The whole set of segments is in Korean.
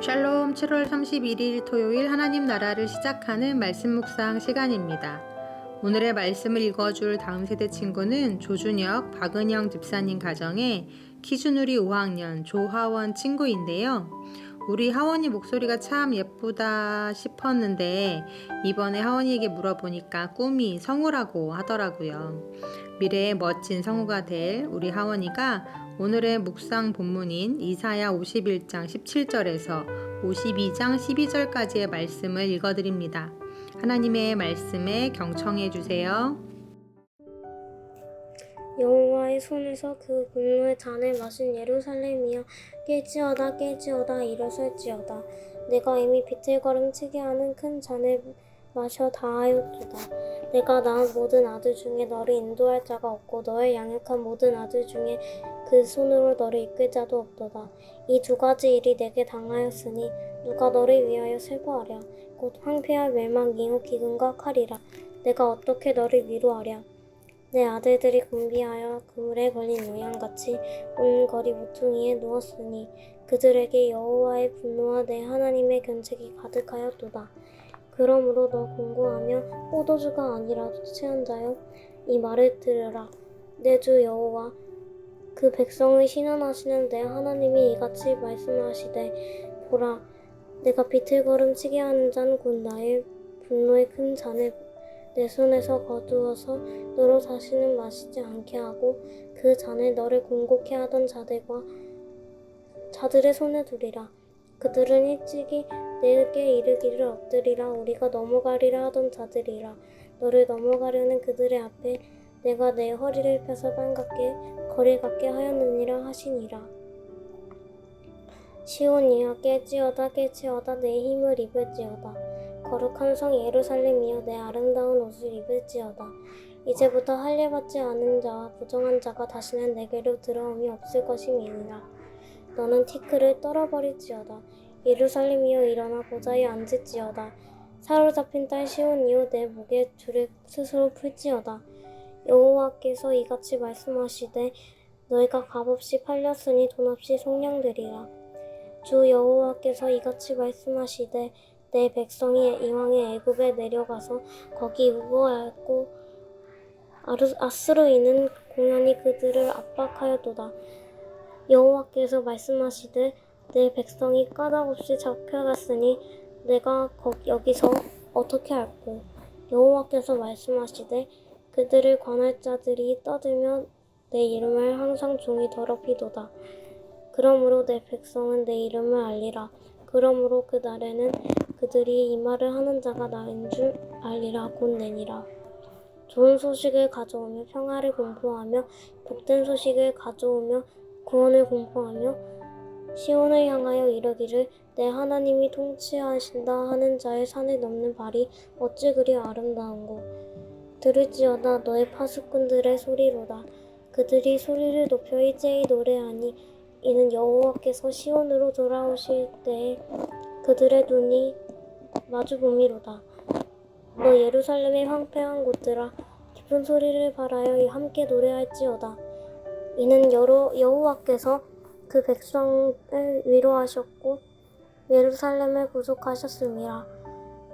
샬롬. 7월 31일 토요일 하나님 나라를 시작하는 말씀 묵상 시간입니다. 오늘의 말씀을 읽어줄 다음 세대 친구는 조준혁, 박은영 집사님 가정의 키즈누리 5학년 조하원 친구인데요. 우리 하원이 목소리가 참 예쁘다 싶었는데 이번에 하원이에게 물어보니까 꿈이 성우라고 하더라고요. 미래의 멋진 성우가 될 우리 하원이가 오늘의 묵상 본문인 이사야 51장 17절에서 52장 12절까지의 말씀을 읽어드립니다. 하나님의 말씀에 경청해 주세요. 여호와의 손에서 그 분노의 잔을 마신 예루살렘이여, 깨지어다 깨지어다 일어설지어다. 내가 이미 비틀거림치게 하는 큰 잔을 마셔 다하였도다. 내가 낳은 모든 아들 중에 너를 인도할 자가 없고 너의 양육한 모든 아들 중에 그 손으로 너를 이끌 자도 없도다. 이 두 가지 일이 내게 당하였으니 누가 너를 위하여 슬퍼하랴. 곧 황폐와 멸망이요 기근과 칼이라. 내가 어떻게 너를 위로하랴. 내 아들들이 곤비하여 그물에 걸린 요양같이 온 거리 모퉁이에 누웠으니 그들에게 여호와의 분노와 내 하나님의 견책이 가득하였도다. 그러므로 너 공고하며 포도주가 아니라 취한 자여, 이 말을 들으라. 내 주 여호와 그 백성을 신원하시는 내 하나님이 이같이 말씀하시되, 보라, 내가 비틀거림치게 하는 잔 곧 나의 분노의 큰 잔을 내 손에서 거두어서 너로 다시는 마시지 않게 하고 그 잔을 너를 공곡해 하던 자들의 손에 두리라. 그들은 일찍이 내게 이르기를 엎드리라. 우리가 넘어가리라 하던 자들이라. 너를 넘어가려는 그들의 앞에 내가 내 허리를 펴서 거리 같게 하였느니라 하시니라. 시온이여, 깨지어다 깨지어다 내 힘을 입을지어다. 거룩한 성 예루살렘이여, 내 아름다운 옷을 입을지어다. 이제부터 할례받지 않은 자와 부정한 자가 다시는 내게로 들어옴이 없을 것임이니라. 너는 티크를 떨어버릴지어다. 예루살렘이여, 일어나 보좌에 앉을지어다. 사로잡힌 딸 시온이여, 내 목에 줄을 스스로 풀지어다. 여호와께서 이같이 말씀하시되, 너희가 값없이 팔렸으니 돈없이 속량되리라. 주 여호와께서 이같이 말씀하시되, 내 백성이 이왕에 애굽에 내려가서 거기 우거하였고 아스르인은 공연히 그들을 압박하였도다. 여호와께서 말씀하시되, 내 백성이 까닭없이 잡혀갔으니 내가 여기서 어떻게 할꼬. 여호와께서 말씀하시되, 그들을 관할 자들이 떠들며 내 이름을 항상 종이 더럽히도다. 그러므로 내 백성은 내 이름을 알리라. 그러므로 그 날에는 그들이 이 말을 하는 자가 나인 줄 알리라. 곧 내니라. 좋은 소식을 가져오며 평화를 공포하며 복된 소식을 가져오며 구원을 공포하며 시온을 향하여 이르기를, 내 하나님이 통치하신다 하는 자의 산을 넘는 발이 어찌 그리 아름다운고. 들을지어다 너의 파수꾼들의 소리로다. 그들이 소리를 높여 일제히 노래하니 이는 여호와께서 시온으로 돌아오실 때에 그들의 눈이 마주봄이로다. 너 예루살렘의 황폐한 곳들아, 깊은 소리를 발하여 함께 노래할지어다. 이는 여호와께서 그 백성을 위로하셨고 예루살렘을 구속하셨음이라.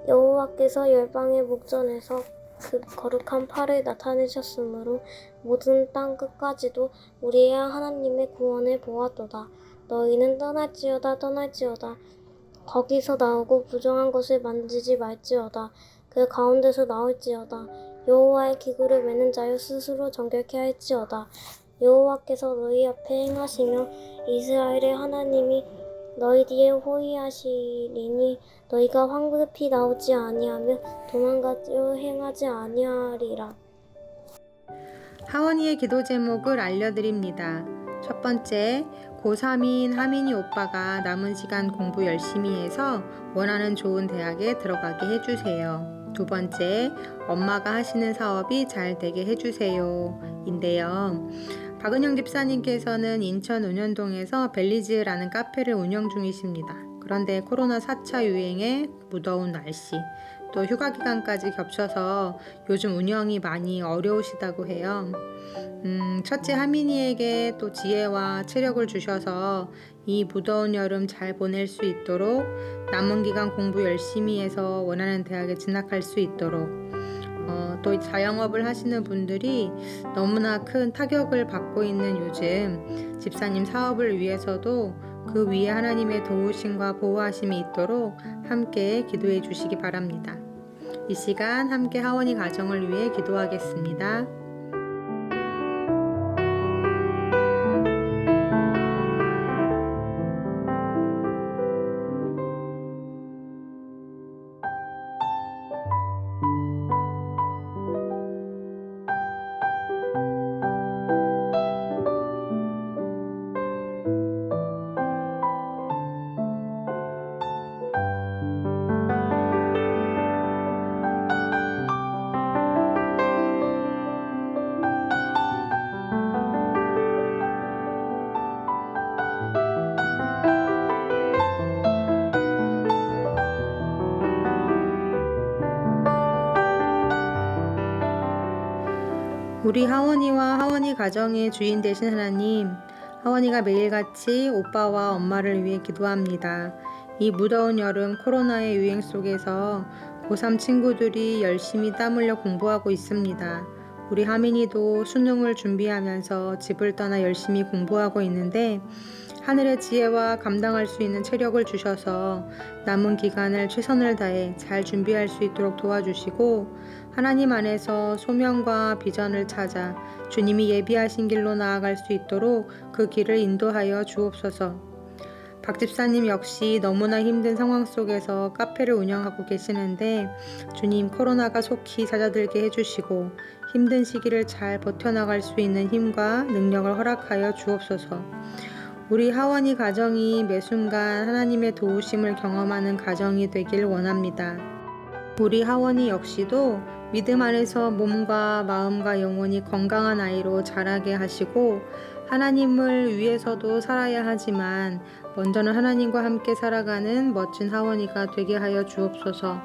여호와께서 열방의 목전에서 그 거룩한 팔을 나타내셨으므로 모든 땅 끝까지도 우리의 하나님의 구원을 보았도다. 너희는 떠날지어다 떠날지어다. 거기서 나오고 부정한 것을 만지지 말지어다. 그 가운데서 나올지어다. 여호와의 기구를 매는 자여, 스스로 정결케 할지어다. 여호와께서 너희 앞에 행하시며 이스라엘의 하나님이 너희 뒤에 호위하시리니 너희가 황급히 나오지 아니하며 도망가려 행하지 아니하리라. 하원이의 기도 제목을 알려드립니다. 첫 번째, 고3인 하민이 오빠가 남은 시간 공부 열심히 해서 원하는 좋은 대학에 들어가게 해주세요. 두 번째, 엄마가 하시는 사업이 잘 되게 해주세요 인데요. 박은영 집사님께서는 인천 은현동에서 벨리즈라는 카페를 운영 중이십니다. 그런데 코로나 4차 유행에 무더운 날씨, 또 휴가 기간까지 겹쳐서 요즘 운영이 많이 어려우시다고 해요. 첫째 하민이에게 또 지혜와 체력을 주셔서 이 무더운 여름 잘 보낼 수 있도록 남은 기간 공부 열심히 해서 원하는 대학에 진학할 수 있도록 또 자영업을 하시는 분들이 너무나 큰 타격을 받고 있는 요즘 집사님 사업을 위해서도 그 위에 하나님의 도우심과 보호하심이 있도록 함께 기도해 주시기 바랍니다. 이 시간 함께 하원이 가정을 위해 기도하겠습니다. 우리 하원이와 하원이 가정의 주인 되신 하나님, 하원이가 매일같이 오빠와 엄마를 위해 기도합니다. 이 무더운 여름 코로나의 유행 속에서 고3 친구들이 열심히 땀 흘려 공부하고 있습니다. 우리 하민이도 수능을 준비하면서 집을 떠나 열심히 공부하고 있는데 하늘의 지혜와 감당할 수 있는 체력을 주셔서 남은 기간을 최선을 다해 잘 준비할 수 있도록 도와주시고 하나님 안에서 소명과 비전을 찾아 주님이 예비하신 길로 나아갈 수 있도록 그 길을 인도하여 주옵소서. 박 집사님 역시 너무나 힘든 상황 속에서 카페를 운영하고 계시는데 주님 코로나가 속히 잦아들게 해주시고 힘든 시기를 잘 버텨나갈 수 있는 힘과 능력을 허락하여 주옵소서. 우리 하원이 가정이 매 순간 하나님의 도우심을 경험하는 가정이 되길 원합니다. 우리 하원이 역시도 믿음 안에서 몸과 마음과 영혼이 건강한 아이로 자라게 하시고 하나님을 위해서도 살아야 하지만 먼저는 하나님과 함께 살아가는 멋진 하원이가 되게 하여 주옵소서.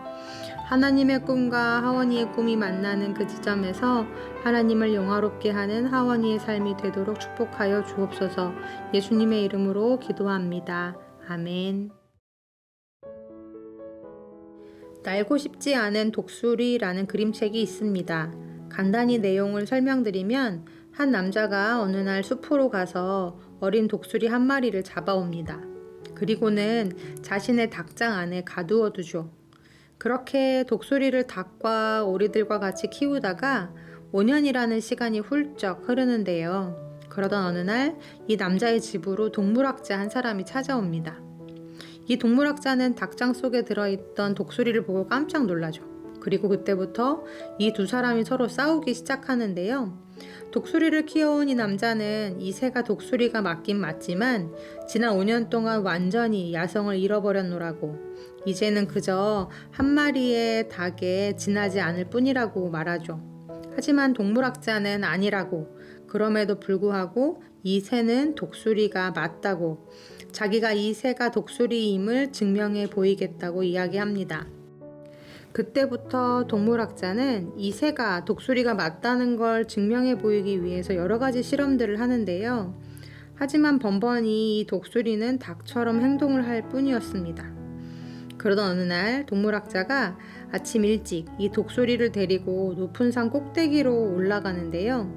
하나님의 꿈과 하원이의 꿈이 만나는 그 지점에서 하나님을 영화롭게 하는 하원이의 삶이 되도록 축복하여 주옵소서. 예수님의 이름으로 기도합니다. 아멘. 날고 싶지 않은 독수리라는 그림책이 있습니다. 간단히 내용을 설명드리면 한 남자가 어느 날 숲으로 가서 어린 독수리 한 마리를 잡아옵니다. 그리고는 자신의 닭장 안에 가두어 두죠. 그렇게 독수리를 닭과 오리들과 같이 키우다가 5년이라는 시간이 훌쩍 흐르는데요. 그러던 어느 날 이 남자의 집으로 동물학자 한 사람이 찾아옵니다. 이 동물학자는 닭장 속에 들어있던 독수리를 보고 깜짝 놀라죠. 그리고 그때부터 이 두 사람이 서로 싸우기 시작하는데요. 독수리를 키워온 이 남자는 이 새가 독수리가 맞긴 맞지만 지난 5년 동안 완전히 야성을 잃어버렸노라고 이제는 그저 한 마리의 닭에 지나지 않을 뿐이라고 말하죠. 하지만 동물학자는 아니라고, 그럼에도 불구하고 이 새는 독수리가 맞다고, 자기가 이 새가 독수리임을 증명해 보이겠다고 이야기합니다. 그때부터 동물학자는 이 새가 독수리가 맞다는 걸 증명해 보이기 위해서 여러 가지 실험들을 하는데요. 하지만 번번이 이 독수리는 닭처럼 행동을 할 뿐이었습니다. 그러던 어느 날 동물학자가 아침 일찍 이 독수리를 데리고 높은 산 꼭대기로 올라가는데요.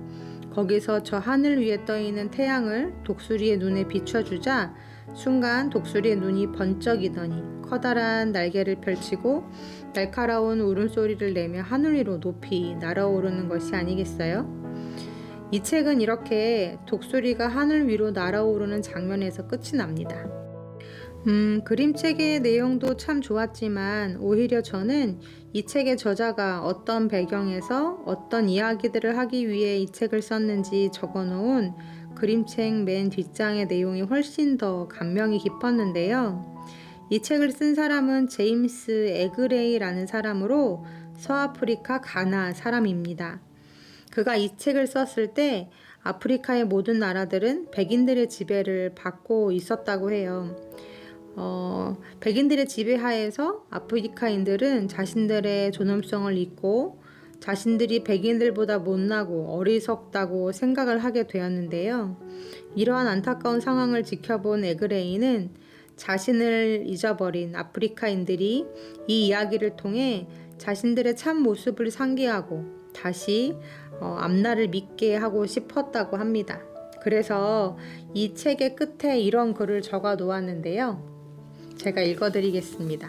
거기서 저 하늘 위에 떠있는 태양을 독수리의 눈에 비춰주자 순간 독수리의 눈이 번쩍이더니 커다란 날개를 펼치고 날카로운 울음소리를 내며 하늘 위로 높이 날아오르는 것이 아니겠어요? 이 책은 이렇게 독수리가 하늘 위로 날아오르는 장면에서 끝이 납니다. 그림책의 내용도 참 좋았지만 오히려 저는 이 책의 저자가 어떤 배경에서 어떤 이야기들을 하기 위해 이 책을 썼는지 적어놓은 그림책 맨 뒷장의 내용이 훨씬 더 감명이 깊었는데요. 이 책을 쓴 사람은 제임스 에그레이라는 사람으로 서아프리카 가나 사람입니다. 그가 이 책을 썼을 때 아프리카의 모든 나라들은 백인들의 지배를 받고 있었다고 해요. 백인들의 지배하에서 아프리카인들은 자신들의 존엄성을 잊고 자신들이 백인들보다 못나고 어리석다고 생각을 하게 되었는데요. 이러한 안타까운 상황을 지켜본 에그레이는 자신을 잊어버린 아프리카인들이 이 이야기를 통해 자신들의 참 모습을 상기하고 다시 앞날을 믿게 하고 싶었다고 합니다. 그래서 이 책의 끝에 이런 글을 적어 놓았는데요. 제가 읽어드리겠습니다.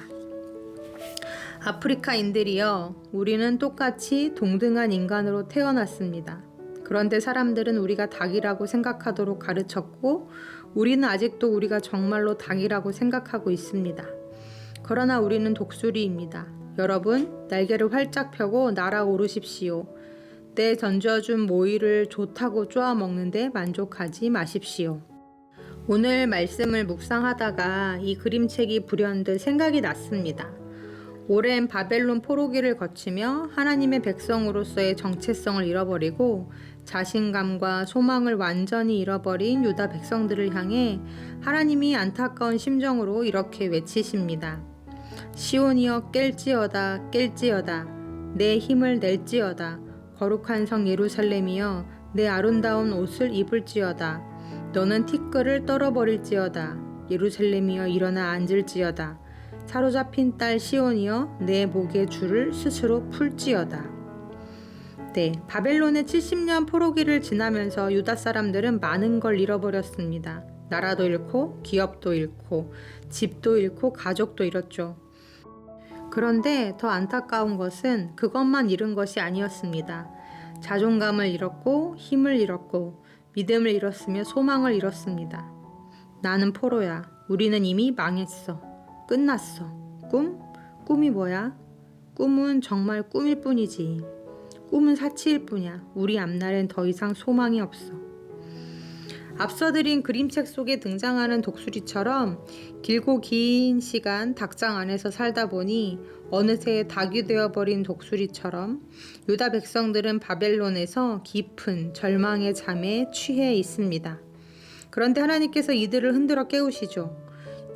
아프리카인들이여, 우리는 똑같이 동등한 인간으로 태어났습니다. 그런데 사람들은 우리가 닭이라고 생각하도록 가르쳤고 우리는 아직도 우리가 정말로 닭이라고 생각하고 있습니다. 그러나 우리는 독수리입니다. 여러분, 날개를 활짝 펴고 날아오르십시오. 내 던져준 모이를 좋다고 쪼아 먹는데 만족하지 마십시오. 오늘 말씀을 묵상하다가 이 그림책이 불현듯 생각이 났습니다. 오랜 바벨론 포로기를 거치며 하나님의 백성으로서의 정체성을 잃어버리고 자신감과 소망을 완전히 잃어버린 유다 백성들을 향해 하나님이 안타까운 심정으로 이렇게 외치십니다. 시온이여 깰지어다 깰지어다 내 힘을 낼지어다 거룩한 성 예루살렘이여 내 아름다운 옷을 입을지어다 너는 티끌을 떨어버릴지어다 예루살렘이여 일어나 앉을지어다 사로잡힌 딸 시온이여 내 목의 줄을 스스로 풀지어다. 네, 바벨론의 70년 포로기를 지나면서 유다 사람들은 많은 걸 잃어버렸습니다. 나라도 잃고 기업도 잃고 집도 잃고 가족도 잃었죠. 그런데 더 안타까운 것은 그것만 잃은 것이 아니었습니다. 자존감을 잃었고 힘을 잃었고 믿음을 잃었으며 소망을 잃었습니다. 나는 포로야. 우리는 이미 망했어. 끝났어. 꿈이 뭐야? 꿈은 정말 꿈일 뿐이지. 꿈은 사치일 뿐이야. 우리 앞날엔 더 이상 소망이 없어. 앞서 드린 그림책 속에 등장하는 독수리처럼 길고 긴 시간 닭장 안에서 살다 보니 어느새 닭이 되어버린 독수리처럼 유다 백성들은 바벨론에서 깊은 절망의 잠에 취해 있습니다. 그런데 하나님께서 이들을 흔들어 깨우시죠.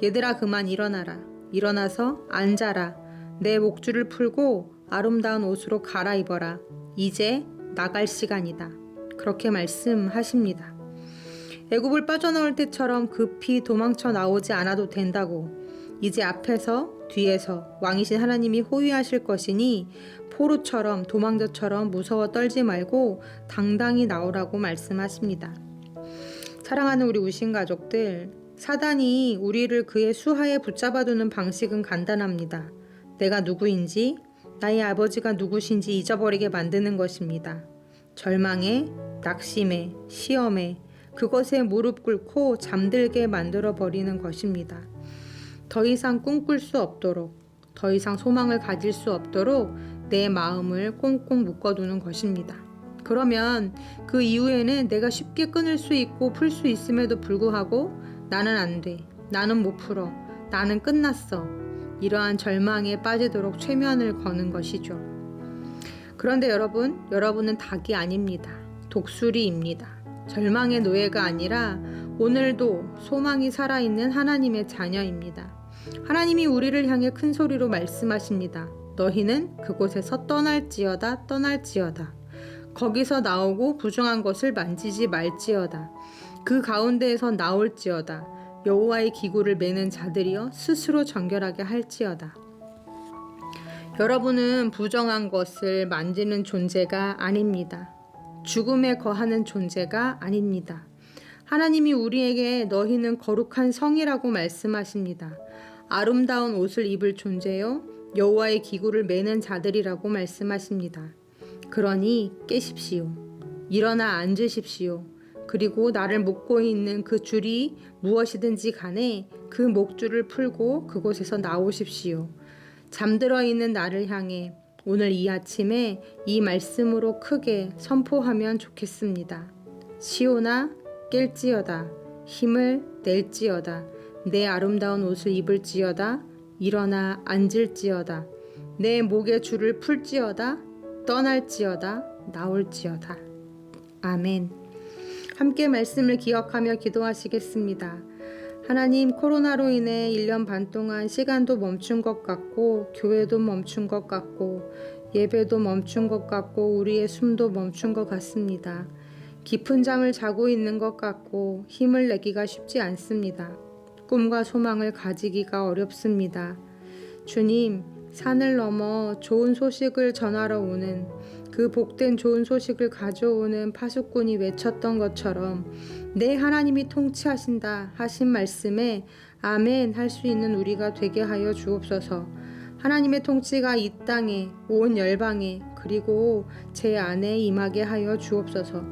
얘들아 그만 일어나라. 일어나서 앉아라. 내 목줄을 풀고 아름다운 옷으로 갈아입어라. 이제 나갈 시간이다. 그렇게 말씀하십니다. 애굽을 빠져나올 때처럼 급히 도망쳐 나오지 않아도 된다고. 이제 앞에서 뒤에서 왕이신 하나님이 호위하실 것이니 포로처럼 도망자처럼 무서워 떨지 말고 당당히 나오라고 말씀하십니다. 사랑하는 우리 우신 가족들, 사단이 우리를 그의 수하에 붙잡아두는 방식은 간단합니다. 내가 누구인지, 나의 아버지가 누구신지 잊어버리게 만드는 것입니다. 절망에, 낙심에, 시험에, 그것에 무릎 꿇고 잠들게 만들어 버리는 것입니다. 더 이상 꿈꿀 수 없도록, 더 이상 소망을 가질 수 없도록 내 마음을 꽁꽁 묶어두는 것입니다. 그러면 그 이후에는 내가 쉽게 끊을 수 있고 풀 수 있음에도 불구하고 나는 안 돼, 나는 못 풀어, 나는 끝났어, 이러한 절망에 빠지도록 최면을 거는 것이죠. 그런데 여러분은 닭이 아닙니다. 독수리입니다. 절망의 노예가 아니라 오늘도 소망이 살아있는 하나님의 자녀입니다. 하나님이 우리를 향해 큰 소리로 말씀하십니다. 너희는 그곳에서 떠날지어다 떠날지어다. 거기서 나오고 부정한 것을 만지지 말지어다. 그 가운데에서 나올지어다. 여호와의 기구를 매는 자들이여 스스로 정결하게 할지어다. 여러분은 부정한 것을 만지는 존재가 아닙니다. 죽음에 거하는 존재가 아닙니다. 하나님이 우리에게 너희는 거룩한 성이라고 말씀하십니다. 아름다운 옷을 입을 존재요 여호와의 기구를 매는 자들이라고 말씀하십니다. 그러니 깨십시오. 일어나 앉으십시오. 그리고 나를 묶고 있는 그 줄이 무엇이든지 간에 그 목줄을 풀고 그곳에서 나오십시오. 잠들어 있는 나를 향해 오늘 이 아침에 이 말씀으로 크게 선포하면 좋겠습니다. 시온아 깰지어다. 힘을 낼지어다. 내 아름다운 옷을 입을지어다. 일어나 앉을지어다. 내 목의 줄을 풀지어다. 떠날지어다. 나올지어다. 아멘. 함께 말씀을 기억하며 기도하시겠습니다. 하나님, 코로나로 인해 1년 반 동안 시간도 멈춘 것 같고 교회도 멈춘 것 같고 예배도 멈춘 것 같고 우리의 숨도 멈춘 것 같습니다. 깊은 잠을 자고 있는 것 같고 힘을 내기가 쉽지 않습니다. 꿈과 소망을 가지기가 어렵습니다. 주님, 산을 넘어 좋은 소식을 전하러 오는 그 복된 좋은 소식을 가져오는 파수꾼이 외쳤던 것처럼 내 하나님이 통치하신다 하신 말씀에 아멘 할 수 있는 우리가 되게 하여 주옵소서. 하나님의 통치가 이 땅에 온 열방에 그리고 제 안에 임하게 하여 주옵소서.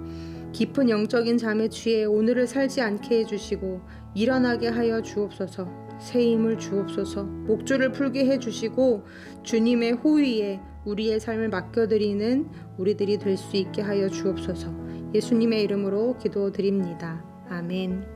깊은 영적인 잠에 취해 오늘을 살지 않게 해주시고 일어나게 하여 주옵소서. 새 힘을 주옵소서. 목줄을 풀게 해주시고 주님의 호위에 우리의 삶을 맡겨드리는 우리들이 될 수 있게 하여 주옵소서. 예수님의 이름으로 기도드립니다. 아멘.